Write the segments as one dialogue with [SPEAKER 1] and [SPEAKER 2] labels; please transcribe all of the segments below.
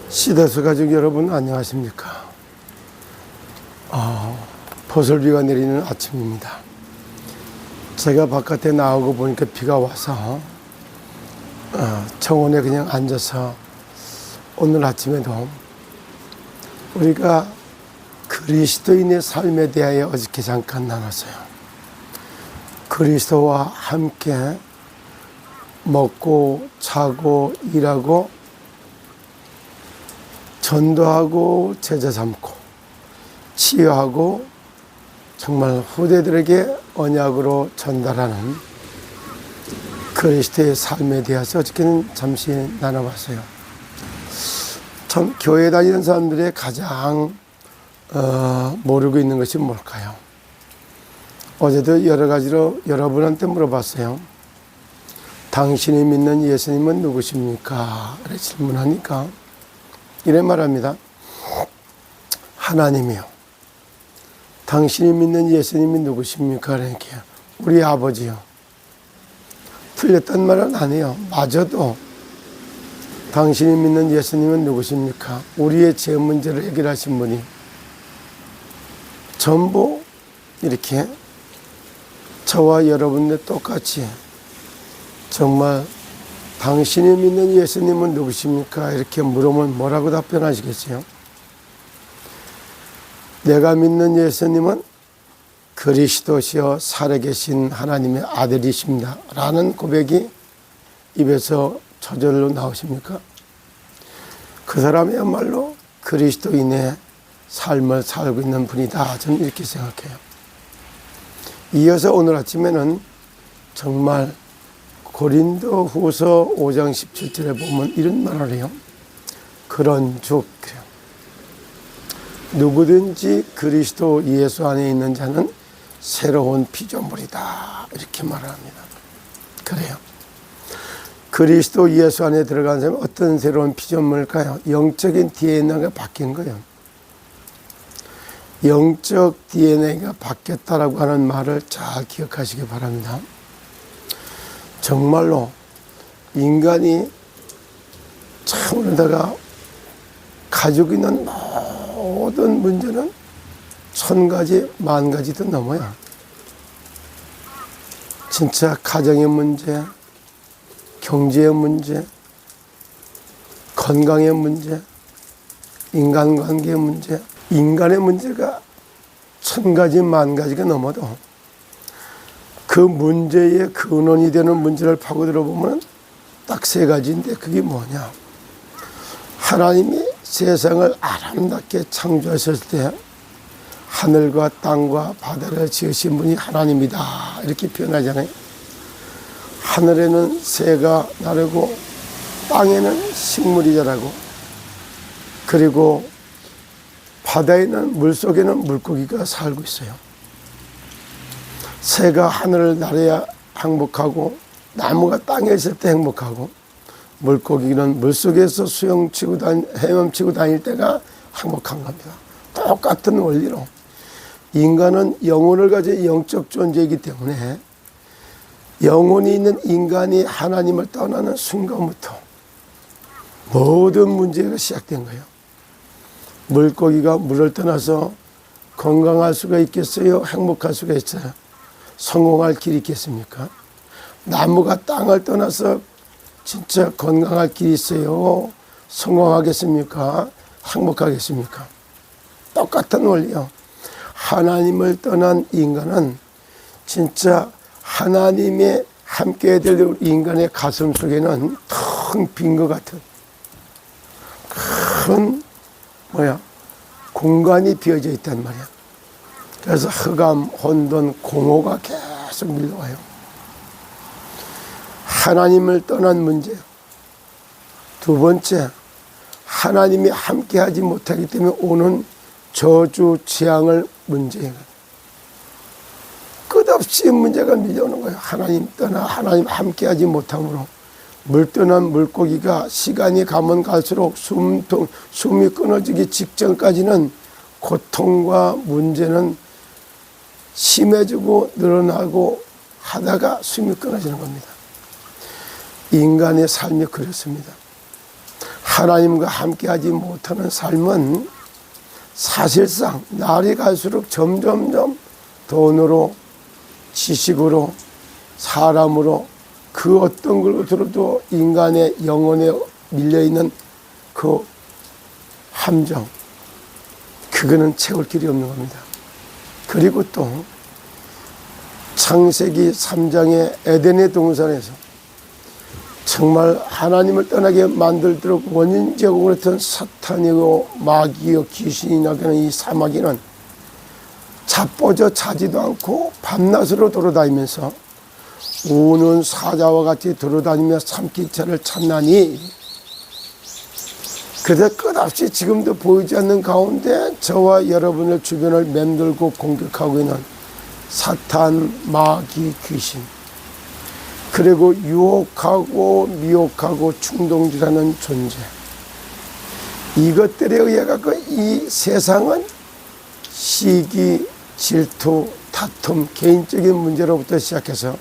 [SPEAKER 1] 시대수 가족 여러분 안녕하십니까? 보슬비가 내리는 아침입니다. 제가 바깥에 나오고 보니까 비가 와서 정원에 그냥 앉아서 오늘 아침에도 우리가 그리스도인의 삶에 대하여 어저께 잠깐 나눴어요. 그리스도와 함께 먹고 자고 일하고 전도하고 제자 삼고 치유하고 정말 후대들에게 언약으로 전달하는 그리스도의 삶에 대해서 어저께는 잠시 나눠봤어요. 참 교회 다니는 사람들의 가장 모르고 있는 것이 뭘까요? 어제도 여러 가지로 여러분한테 물어봤어요. 당신이 믿는 예수님은 누구십니까? 이렇게 질문하니까 이래 말합니다. 하나님이요. 당신이 믿는 예수님이 누구십니까? 그러니까 우리 아버지요. 틀렸단 말은 아니에요. 맞아도 당신이 믿는 예수님은 누구십니까? 우리의 죄 문제를 해결하신 분이 전부 이렇게 저와 여러분들 똑같이 정말 당신이 믿는 예수님은 누구십니까? 이렇게 물으면 뭐라고 답변하시겠어요? 내가 믿는 예수님은 그리스도시여 살아계신 하나님의 아들이십니다. 라는 고백이 입에서 저절로 나오십니까? 그 사람이야말로 그리스도인의 삶을 살고 있는 분이다. 저는 이렇게 생각해요. 이어서 오늘 아침에는 정말 고린도 후서 5장 17절에 보면 이런 말을 해요. 그런즉 누구든지 그리스도 예수 안에 있는 자는 새로운 피조물이다. 이렇게 말을 합니다. 그래요. 그리스도 예수 안에 들어간 사람은 어떤 새로운 피조물일까요? 영적인 DNA가 바뀐 거예요. 영적 DNA가 바뀌었다라고 하는 말을 잘 기억하시기 바랍니다. 정말로 인간이 참으로다가 가지고 있는 모든 문제는 1000가지, 10,000가지도 넘어요. 진짜 가정의 문제, 경제의 문제, 건강의 문제, 인간관계의 문제, 인간의 문제가 1000가지, 10,000가지가 넘어도 그 문제의 근원이 되는 문제를 파고들어 보면 딱 3가지인데 그게 뭐냐? 하나님이 세상을 아름답게 창조하셨을 때 하늘과 땅과 바다를 지으신 분이 하나님이다. 이렇게 표현하잖아요. 하늘에는 새가 나르고 땅에는 식물이 자라고 그리고 바다에는 물속에는 물고기가 살고 있어요. 새가 하늘을 날아야 행복하고 나무가 땅에 있을 때 행복하고 물고기는 물속에서 헤엄치고 다닐 때가 행복한 겁니다. 똑같은 원리로 인간은 영혼을 가진 영적 존재이기 때문에 영혼이 있는 인간이 하나님을 떠나는 순간부터 모든 문제가 시작된 거예요. 물고기가 물을 떠나서 건강할 수가 있겠어요? 행복할 수가 있어요? 성공할 길이 있겠습니까? 나무가 땅을 떠나서 진짜 건강할 길이 있어요? 성공하겠습니까? 행복하겠습니까? 똑같은 원리요. 하나님을 떠난 인간은 진짜 하나님의 함께 될 인간의 가슴 속에는 텅 빈 것 같은 큰 공간이 비어져 있단 말이야. 그래서 흑암, 혼돈, 공허가 계속 밀려와요. 하나님을 떠난 문제. 두 번째, 하나님이 함께하지 못하기 때문에 오는 저주, 재앙을 문제예요. 끝없이 문제가 밀려오는 거예요. 하나님 떠나 하나님 함께하지 못함으로 물 떠난 물고기가 시간이 가면 갈수록 숨이 끊어지기 직전까지는 고통과 문제는 심해지고 늘어나고 하다가 숨이 끊어지는 겁니다. 인간의 삶이 그렇습니다. 하나님과 함께하지 못하는 삶은 사실상 날이 갈수록 점점점 돈으로, 지식으로, 사람으로, 그 어떤 것으로도 인간의 영혼에 밀려있는 그 함정, 그거는 채울 길이 없는 겁니다. 그리고 또 창세기 3장의 에덴의 동산에서 정말 하나님을 떠나게 만들도록 원인 제공을 했던 사탄이고 마귀요 귀신이 나게 하는 이 사마귀는 자빠져 자지도 않고 밤낮으로 돌아다니면서 우는 사자와 같이 돌아다니며 삼키차를 찾나니, 그래서 끝없이 지금도 보이지 않는 가운데 저와 여러분의 주변을 맴돌고 공격하고 있는 사탄, 마귀, 귀신, 그리고 유혹하고 미혹하고 충동질하는 존재, 이것들에 의해 갖고 이 세상은 시기, 질투, 다툼, 개인적인 문제로부터 시작해서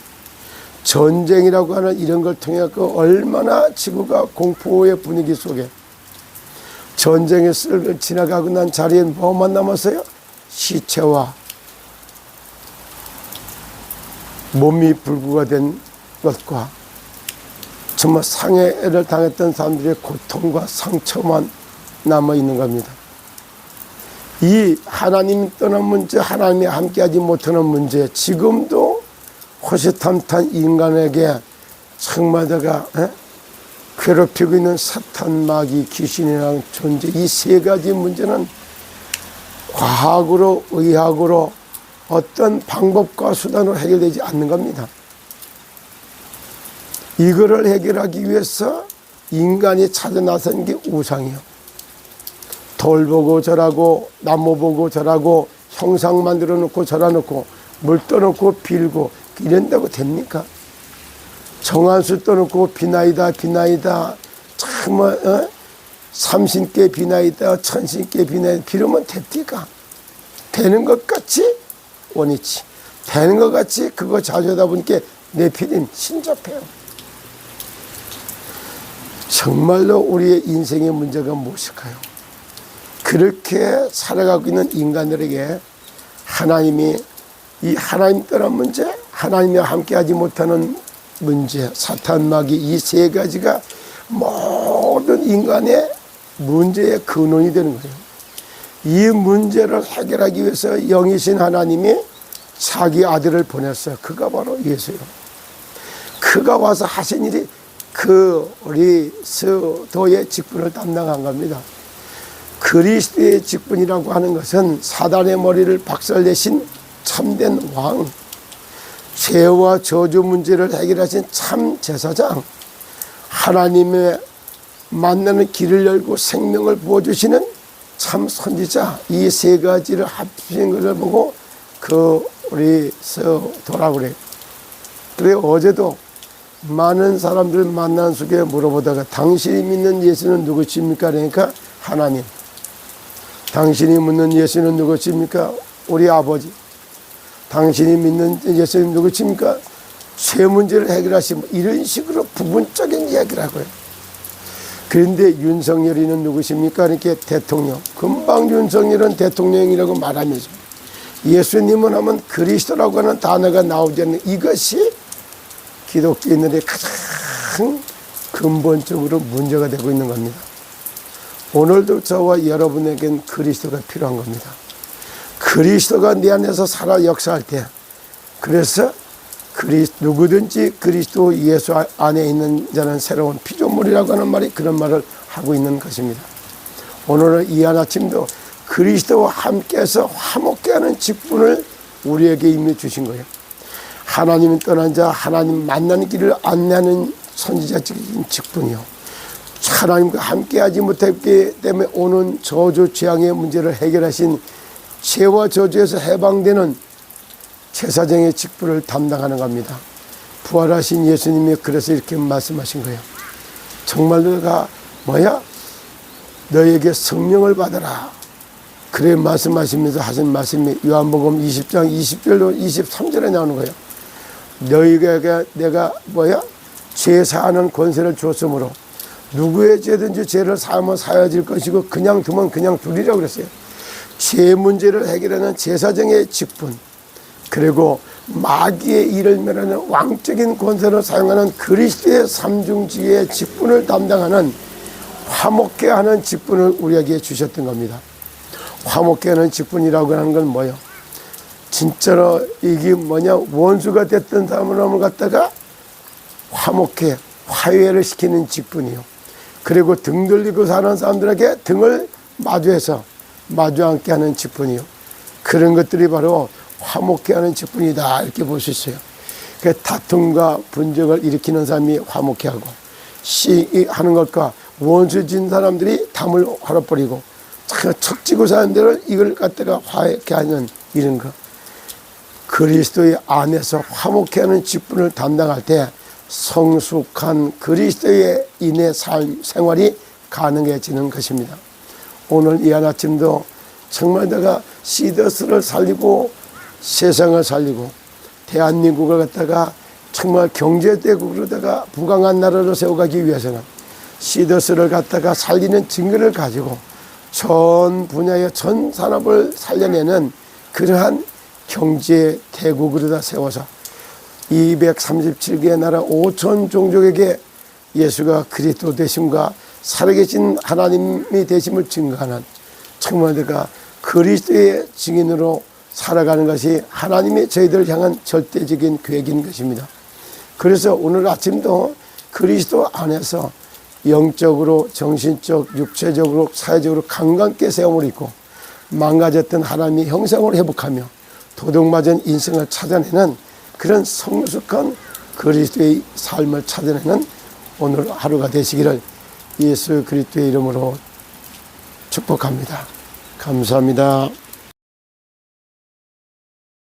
[SPEAKER 1] 전쟁이라고 하는 이런 걸 통해 얼마나 지구가 공포의 분위기 속에 전쟁의 썰을 지나가고 난 자리에 뭐만 남았어요? 시체와 몸이 불구가 된 것과 정말 상해를 당했던 사람들의 고통과 상처만 남아있는 겁니다. 이 하나님이 떠난 문제, 하나님이 함께하지 못하는 문제, 지금도 호시탐탐 인간에게 정말다가 괴롭히고 있는 사탄, 마귀, 귀신이라는 존재, 이 세 가지 문제는 과학으로, 의학으로 어떤 방법과 수단으로 해결되지 않는 겁니다. 이거를 해결하기 위해서 인간이 찾아 나선 게 우상이요. 돌 보고 절하고 나무 보고 절하고 형상 만들어 놓고 절하놓고 물 떠놓고 빌고 이런다고 됩니까? 정한수 떠놓고 비나이다 비나이다 정말 삼신께 비나이다 천신께 비나이다 비르면 됩니까? 되는 것 같이 원이치, 되는 것 같이 그거 자주 하다 보니까 네피림 신접해요. 정말로 우리의 인생의 문제가 무엇일까요? 그렇게 살아가고 있는 인간들에게 하나님이 이 하나님 떠난 문제, 하나님과 함께하지 못하는 문제, 사탄, 마귀, 이 세 가지가 모든 인간의 문제의 근원이 되는 거예요. 이 문제를 해결하기 위해서 영이신 하나님이 자기 아들을 보냈어요. 그가 바로 예수예요. 그가 와서 하신 일이 그리스도의 직분을 담당한 겁니다. 그리스도의 직분이라고 하는 것은 사단의 머리를 박살내신 참된 왕, 죄와 저주 문제를 해결하신 참 제사장, 하나님의 만나는 길을 열고 생명을 부어주시는 참 선지자, 이 세 가지를 합친 것을 보고 그리스도라고 그래요. 그래서 어제도 많은 사람들 만난 속에 물어보다가 당신이 믿는 예수는 누구십니까? 그러니까 하나님. 당신이 믿는 예수는 누구십니까? 우리 아버지. 당신이 믿는 예수는 누구십니까? 죄 문제를 해결하시면 이런 식으로 부분적인 이야기를 하고요. 그런데 윤석열이는 누구십니까? 이렇게 대통령. 금방 윤석열은 대통령이라고 말하면서 예수님은 하면 그리스도라고 하는 단어가 나오지 않는 이것이 기독교인들의 가장 근본적으로 문제가 되고 있는 겁니다. 오늘도 저와 여러분에겐 그리스도가 필요한 겁니다. 그리스도가 내 안에서 살아 역사할 때, 그래서 누구든지 그리스도 예수 안에 있는 자는 새로운 피조물이라고 하는 말이 그런 말을 하고 있는 것입니다. 오늘은 이 한 아침도 그리스도와 함께해서 화목케하는 직분을 우리에게 이미 주신 거예요. 하나님을 떠난 자, 하나님 만나는 길을 안내하는 선지자적인 직분이요. 하나님과 함께하지 못했기 때문에 오는 저주 재앙의 문제를 해결하신 죄와 저주에서 해방되는 제사장의 직분을 담당하는 겁니다. 부활하신 예수님이 그래서 이렇게 말씀하신 거예요. 정말 너가 너에게 성령을 받아라. 그래 말씀하시면서 하신 말씀이 요한복음 20장 20절로 23절에 나오는 거예요. 너희에게 내가 죄 사하는 권세를 주었으므로 누구의 죄든지 죄를 사하면 사여질 것이고 그냥 두면 그냥 두리라고 그랬어요. 죄 문제를 해결하는 제사장의 직분, 그리고 마귀의 일을 멸하는 왕적인 권세를 사용하는 그리스도의 삼중지의 직분을 담당하는 화목케 하는 직분을 우리에게 주셨던 겁니다. 화목케 하는 직분이라고 하는 건 뭐예요? 진짜로 이게 뭐냐, 원수가 됐던 사람을 갖다가 화목케, 화해를 시키는 직분이요. 그리고 등 돌리고 사는 사람들에게 등을 마주 앉게 하는 직분이요. 그런 것들이 바로 화목케 하는 직분이다, 이렇게 볼 수 있어요. 그 다툼과 분쟁을 일으키는 사람이 화목케 하고, 하는 것과 원수진 사람들이 담을 헐어버리고 척지고 사는 데를 이걸 갖다가 화해케 하는 이런 거. 그리스도의 안에서 화목케 하는 직분을 담당할 때 성숙한 그리스도의 인의 삶 생활이 가능해지는 것입니다. 오늘 이 한 아침도 정말 내가 시더스를 살리고 세상을 살리고 대한민국을 갖다가 정말 경제대국으로다가 부강한 나라로 세워가기 위해서는 시더스를 갖다가 살리는 증거를 가지고 전 분야의 전 산업을 살려내는 그러한 경제 대국으로다 세워서 237개의 나라 5천 종족에게 예수가 그리스도 되심과 살아계신 하나님이 되심을 증거하는, 정말 내가 그리스도의 증인으로 살아가는 것이 하나님이 저희들을 향한 절대적인 계획인 것입니다. 그래서 오늘 아침도 그리스도 안에서 영적으로, 정신적, 육체적으로, 사회적으로 강건하게 세움을 입고 망가졌던 하나님의 형상을 회복하며 도둑맞은 인생을 찾아내는 그런 성숙한 그리스도의 삶을 찾아내는 오늘 하루가 되시기를 예수 그리스도의 이름으로 축복합니다. 감사합니다.